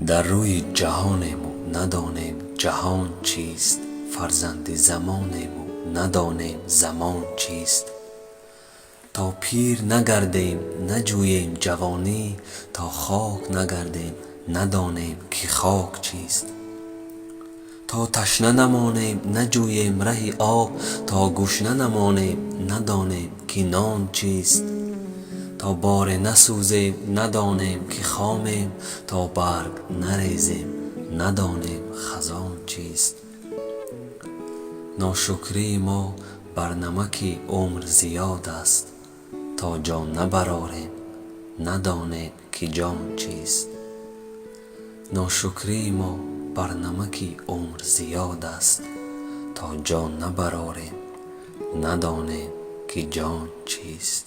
در روی جهانیم و ندانیم جهان چیست، فرزند زمانیم و ندانیم زمان چیست. تا پیر نگردیم نجوییم جوانی، تا خاک نگردیم ندانیم که خاک چیست. تا تشنه نمانیم نجوییم رهی آب، تا گشنه نمانیم ندانیم که نان چیست. تا بار نسوزیم ندانیم که خامیم، تا برگ نریزیم ندانیم خزان چیست. ناشکری ما بر نمک عمر زیاد است، تا جان نبرآریم ندانیم که جان چیست. ناشکری ما بر نمک عمر زیاد است، تا جان نبرآریم ندانیم که جان چیست.